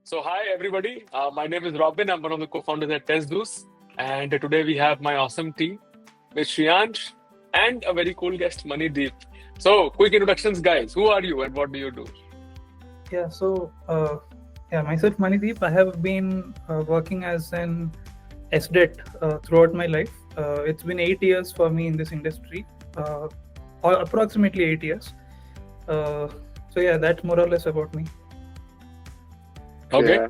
So, hi everybody. My name is Robin. I'm one of the co-founders at Testzeus, and today we have my awesome team with Shriyansh and a very cool guest, Manideep. So, quick introductions, guys. Who are you and what do you do? Myself Manideep. I have been working as an SDET throughout my life. It's been 8 years for me in this industry, or approximately 8 years. That's more or less about me. Okay. Yeah,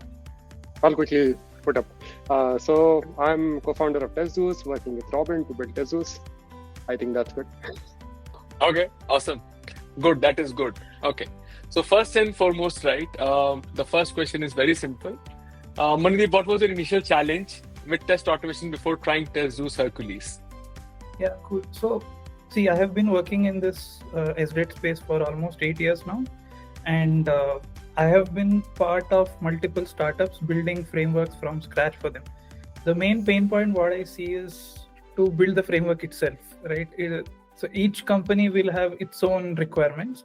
I'll quickly put up. So I'm co-founder of Testzeus, working with Robin to build Testzeus. I think that's good. Okay. Awesome. Good. That is good. Okay. So, first and foremost, right? The first question is very simple. Manideep, what was your initial challenge with test automation before trying Testzeus Hercules? Yeah, cool. So, see, I have been working in this SDET space for almost 8 years now, and I have been part of multiple startups building frameworks from scratch for them. The main pain point what I see is to build the framework itself, right? So each company will have its own requirements.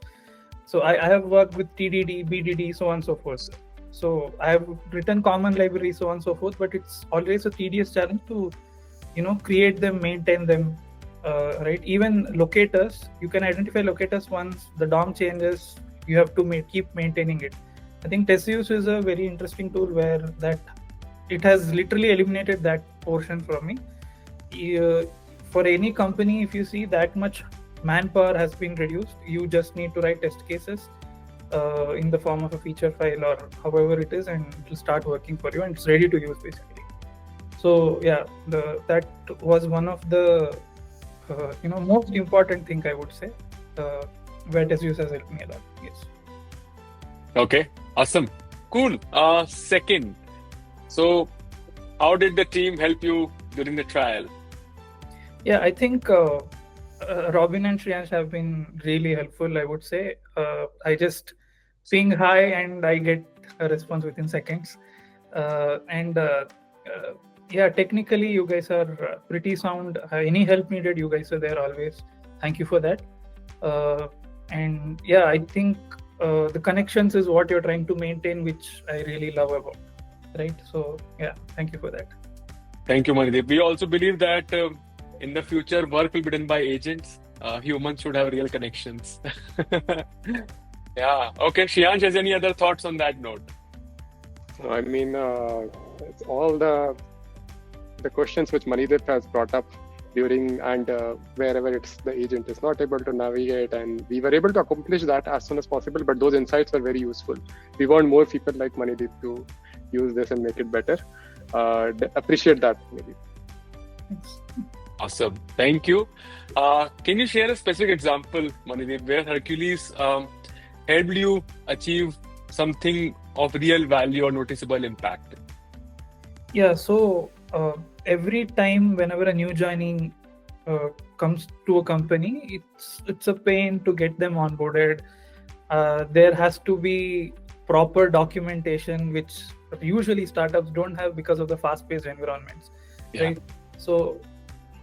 So I have worked with TDD, BDD, so on and so forth. So I have written common libraries, so on and so forth, but it's always a tedious challenge to, create them, maintain them, right? Even locators, you can identify locators once the DOM changes, you have to keep maintaining it. I think Testzeus is a very interesting tool where that it has literally eliminated that portion from me. For any company, if you see that much manpower has been reduced, you just need to write test cases in the form of a feature file or however it is, and it will start working for you, and it's ready to use basically. So yeah, that was one of the most important thing I would say, where Testzeus has helped me a lot. Yes. Okay. Awesome. Cool. Second. So, how did the team help you during the trial? Yeah, I think Robin and Shriyansh have been really helpful, I would say. I just ping hi and I get a response within seconds. Technically, you guys are pretty sound. Any help needed, you guys are there always. Thank you for that. I think the connections is what you're trying to maintain, which I really love about. Right? So, yeah, thank you for that. Thank you, Manideep. We also believe that in the future, work will be done by agents. Humans should have real connections. Yeah. Okay. Shriyansh, has any other thoughts on that note? I mean, it's all the questions which Manideep has brought up during and wherever it's the agent is not able to navigate, and we were able to accomplish that as soon as possible, but those insights were very useful. We want more people like Manideep to use this and make it better. Appreciate that, maybe. Thanks. Awesome. Thank you. Can you share a specific example, Manideep, where Hercules helped you achieve something of real value or noticeable impact? Yeah, so every time whenever a new joinee comes to a company, it's a pain to get them onboarded. There has to be proper documentation, which usually startups don't have because of the fast-paced environments. Yeah. Right? So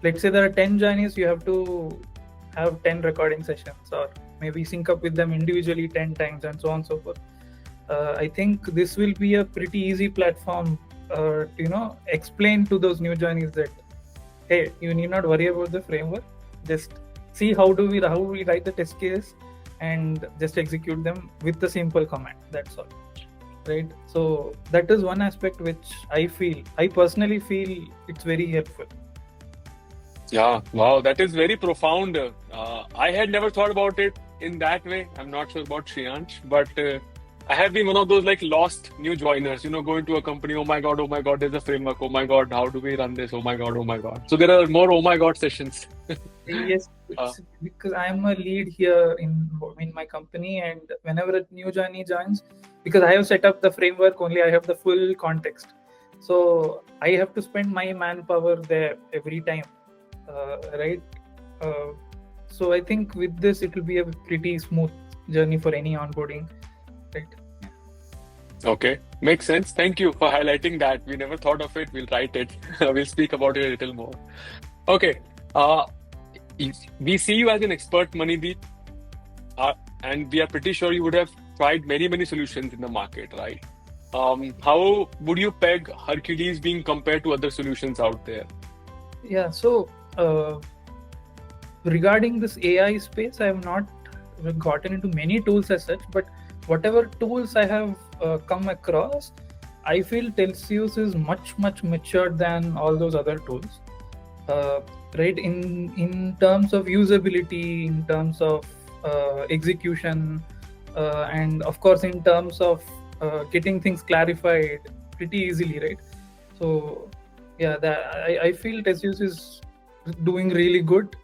let's say there are 10 journeys, you have to have 10 recording sessions, or maybe sync up with them individually 10 times, and so on and so forth. I think this will be a pretty easy platform to explain to those new journeys that, hey, you need not worry about the framework. Just see how we write the test case and just execute them with the simple command. That's all. Right? So that is one aspect which I personally feel it's very helpful. Yeah, wow, that is very profound. I had never thought about it in that way. I'm not sure about Shriyansh, but I have been one of those like lost new joiners, going to a company, oh my God, there's a framework. Oh my God, how do we run this? Oh my God. So there are more oh my God sessions. Yes, because I'm a lead here in my company, and whenever a new journey joins, because I have set up the framework only, I have the full context. So I have to spend my manpower there every time, right? So I think with this, it will be a pretty smooth journey for any onboarding, right? Okay, makes sense. Thank you for highlighting that. We never thought of it. We'll write it. We'll speak about it a little more. Okay. We see you as an expert, Manideep, and we are pretty sure you would have tried many solutions in the market, right? How would you peg Hercules being compared to other solutions out there? Yeah, so regarding this AI space, I have not gotten into many tools as such, but whatever tools I have come across, I feel Testzeus is much matured than all those other tools. Right, in terms of usability, in terms of execution, and of course in terms of getting things clarified pretty easily, right? So yeah, I feel Testzeus is doing really good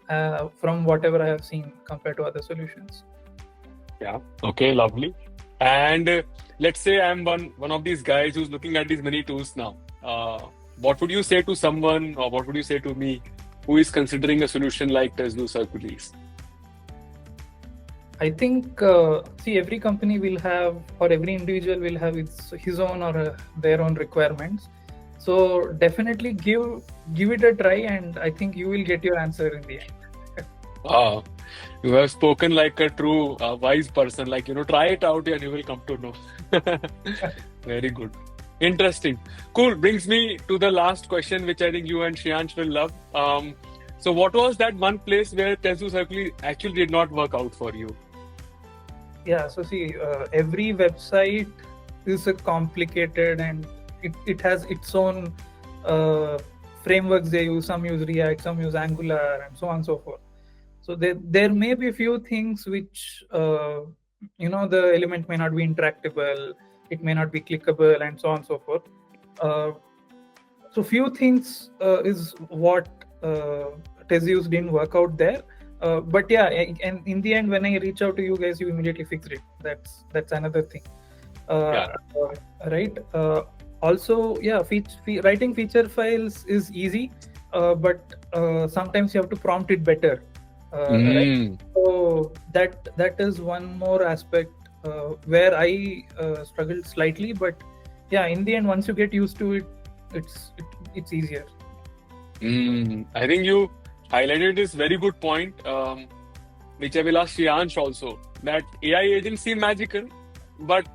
from whatever I have seen compared to other solutions. Yeah. Okay, lovely. And let's say I'm one of these guys who's looking at these many tools now. What would you say to someone, or what would you say to me, who is considering a solution like Testzeus Hercules? I think see, every company will have, or every individual will have his own or their own requirements. So definitely give it a try, and I think you will get your answer in the end. Wow, you have spoken like a true wise person. Like, try it out and you will come to know. Very good. Interesting. Cool. Brings me to the last question, which I think you and Shriyansh will love. So what was that one place where Testzeus Hercules actually did not work out for you? Yeah, so see, every website is a complicated, and it has its own frameworks they use. Some use React, some use Angular, and so on and so forth. So there may be a few things which the element may not be interactable, it may not be clickable, and so on and so forth. So few things is what Testzeus didn't work out there. But yeah, and in the end, when I reach out to you guys, you immediately fixed it. That's another thing. Right. Also, yeah, writing feature files is easy, but sometimes you have to prompt it better. Right? So that is one more aspect where I struggled slightly, but yeah, in the end, once you get used to it, it's easier. I think you highlighted this very good point, which I will ask Shriyansh also, that AI agents seem magical, but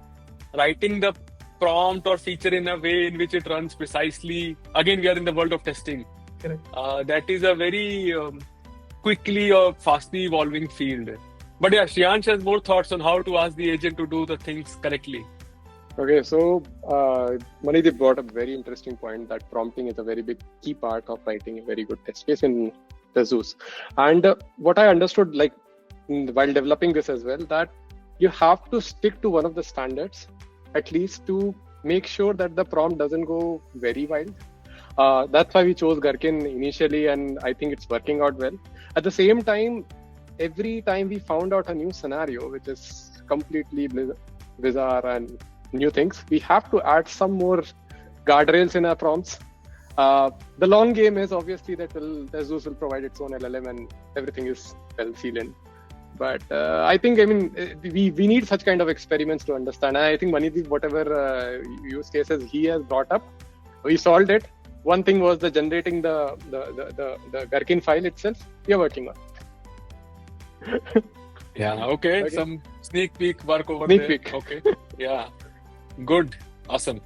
writing the prompt or feature in a way in which it runs precisely, again, we are in the world of testing. Correct. That is a very quickly or fastly evolving field. But yeah, Shriyansh has more thoughts on how to ask the agent to do the things correctly. Okay, so Manideep brought up a very interesting point that prompting is a very big key part of writing a very good test case in Testzeus. And what I understood, like while developing this as well, that you have to stick to one of the standards, at least to make sure that the prompt doesn't go very wild. That's why we chose Gherkin initially, and I think it's working out well. At the same time, every time we found out a new scenario, which is completely bizarre and new things, we have to add some more guardrails in our prompts. The long game is obviously that Testzeus will provide its own LLM and everything is well sealed. But I think, we need such kind of experiments to understand. And I think Manideep, whatever use cases he has brought up, we solved it. One thing was the generating the Gherkin file itself. We are working on it. Yeah, okay. Some sneak peek work over Sneak there. peek. Okay. Yeah. Good. Awesome.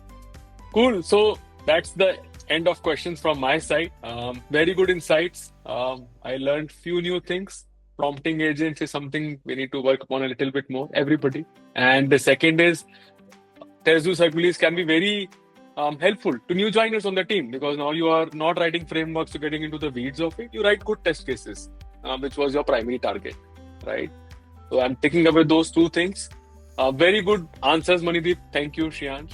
Cool. So that's the end of questions from my side. Very good insights. I learned few new things. Prompting agents is something we need to work upon a little bit more, everybody. And the second is Testzeus Hercules can be very helpful to new joiners on the team, because now you are not writing frameworks to getting into the weeds of it. You write good test cases, which was your primary target, right? So I'm taking away those two things. Very good answers, Manideep. Thank you, Shriyansh.